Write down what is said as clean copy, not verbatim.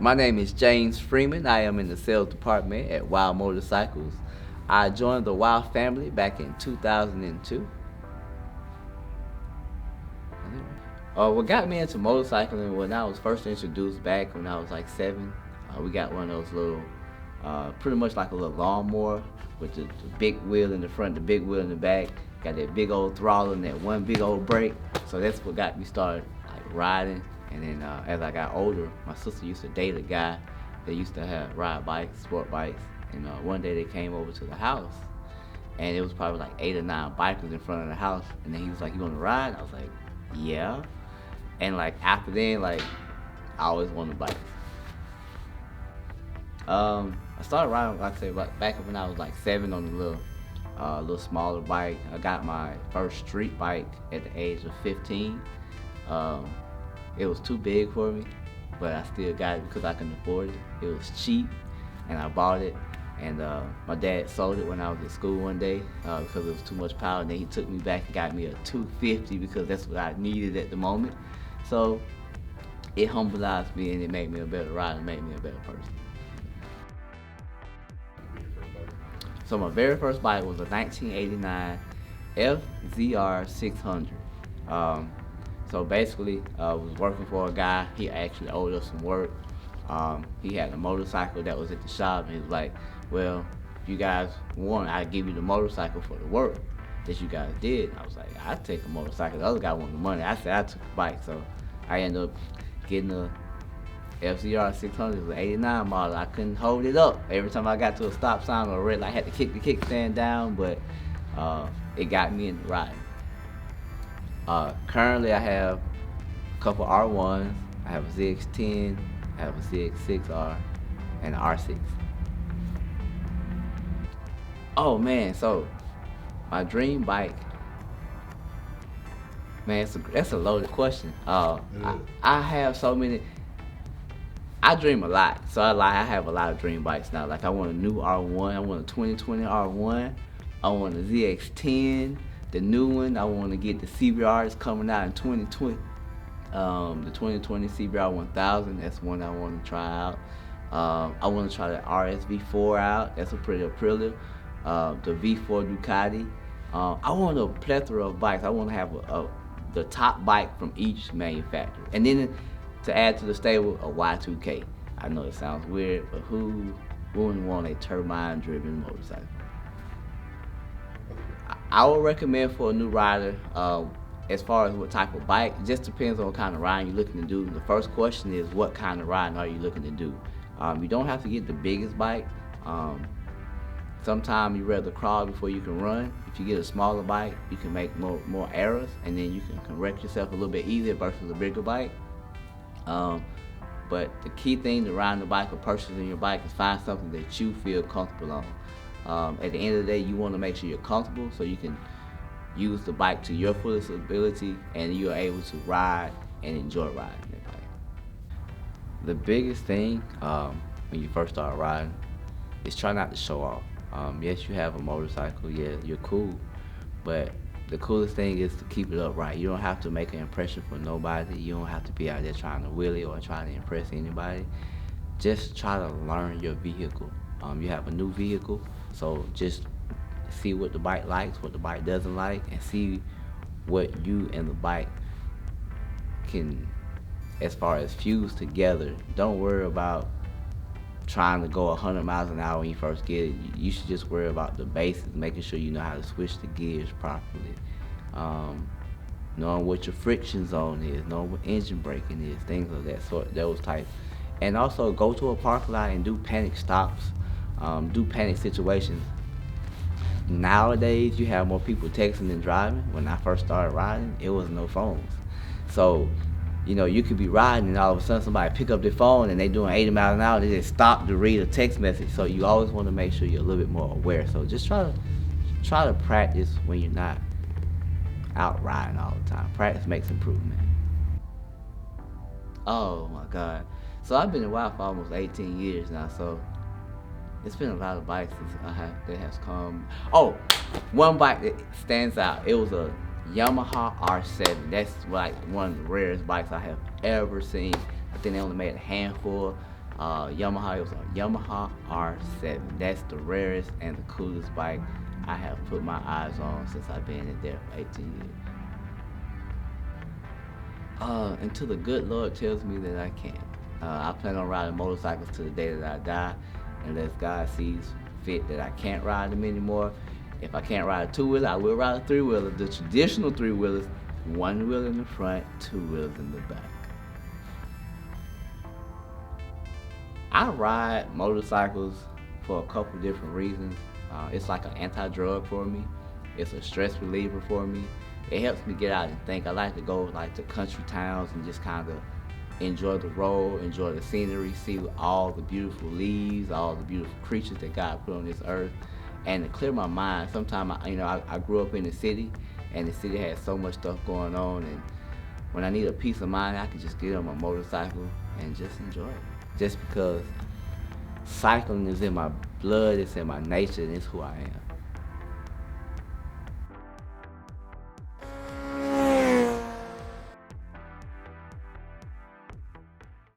My name is James Freeman. I am in the sales department at Wild Motorcycles. I joined the Wild family back in 2002. What got me into motorcycling when I was first introduced back when I was like 7, we got one of those little, pretty much like a little lawnmower with the big wheel in the front, the big wheel in the back. Got that big old throttle and that one big old brake. So that's what got me started like riding. And then as I got older, my sister used to date a guy that used to have ride bikes, sport bikes. And one day they came over to the house, and it was probably like 8 or 9 bikers in front of the house. And then he was like, "You want to ride?" I was like, "Yeah." And like after then, like I always wanted bikes. I started riding, like I said, back when I was like 7 on a little smaller bike. I got my first street bike at the age of 15. Um, it was too big for me, but I still got it because I can afford it. It was cheap, and I bought it. And my dad sold it when I was at school one day because it was too much power. And then he took me back and got me a 250 because that's what I needed at the moment. So it humbleized me and it made me a better rider, made me a better person. So my very first bike was a 1989 FZR 600. Um, so basically, I was working for a guy. He actually owed us some work. He had a motorcycle that was at the shop, and he was like, "Well, if you guys want, I'll give you the motorcycle for the work that you guys did." And I was like, "I'd take a motorcycle." The other guy wanted the money. I said I took a bike, so I ended up getting a FZR 600. It was an '89 model. I couldn't hold it up. Every time I got to a stop sign or a red light, I had to kick the kickstand down, but it got me into riding. Currently, I have a couple R1s. I have a ZX10. I have a ZX6R and an R6. Oh man, so my dream bike, man, that's a loaded question. I have so many. I dream a lot, so I have a lot of dream bikes now. Like I want a new R1. I want a 2020 R1. I want a ZX10, the new one. I want to get the CBR that's coming out in 2020. The 2020 CBR 1000. That's one I want to try out. I want to try the RSV4 out. That's a pretty Aprilia. The V4 Ducati. I want a plethora of bikes. I want to have the top bike from each manufacturer, and then to add to the stable, a Y2K. I know it sounds weird, but who wouldn't want a turbine-driven motorcycle? I would recommend for a new rider, as far as what type of bike, it just depends on what kind of riding you're looking to do. The first question is, what kind of riding are you looking to do? You don't have to get the biggest bike. Sometimes you rather crawl before you can run. If you get a smaller bike, you can make more errors, and then you can correct yourself a little bit easier versus a bigger bike. But the key thing to riding the bike or purchasing your bike is find something that you feel comfortable on. At the end of the day, you want to make sure you're comfortable so you can use the bike to your fullest ability and you're able to ride and enjoy riding that bike. The biggest thing when you first start riding is try not to show off. Yes, you have a motorcycle, yeah, you're cool, but the coolest thing is to keep it upright. You don't have to make an impression for nobody. You don't have to be out there trying to wheelie or trying to impress anybody. Just try to learn your vehicle. You have a new vehicle, so just see what the bike likes, what the bike doesn't like, and see what you and the bike can, as far as fuse together. Don't worry about trying to go 100 miles an hour when you first get it. You should just worry about the basics, making sure you know how to switch the gears properly, knowing what your friction zone is, knowing what engine braking is, things of that sort, those types. And also go to a parking lot and do panic stops, do panic situations. Nowadays, you have more people texting than driving. When I first started riding, it was no phones. So you could be riding and all of a sudden somebody pick up their phone and they doing 80 miles an hour, they just stop to read a text message. So you always want to make sure you're a little bit more aware. So just try to practice when you're not out riding all the time. Practice makes improvement. Oh my God. So I've been in Wild for almost 18 years now, so it's been a lot of bikes that has come. Oh, one bike that stands out. It was a Yamaha R7. That's like one of the rarest bikes I have ever seen. I think they only made a handful. Yamaha. It was a Yamaha R7. That's the rarest and the coolest bike I have put my eyes on since I've been in there for 18 years. Until the good Lord tells me that I can. I plan on riding motorcycles to the day that I die, unless God sees fit that I can't ride them anymore. If I can't ride a two-wheeler, I will ride a three-wheeler. The traditional three-wheelers, one wheel in the front, two wheels in the back. I ride motorcycles for a couple different reasons. It's like an anti-drug for me. It's a stress reliever for me. It helps me get out and think. I like to go like to country towns and just kind of enjoy the road, enjoy the scenery, see all the beautiful leaves, all the beautiful creatures that God put on this earth, and to clear my mind. Sometimes, I grew up in the city, and the city has so much stuff going on, and when I need a peace of mind, I can just get on my motorcycle and just enjoy it. Just because cycling is in my blood, it's in my nature, and it's who I am.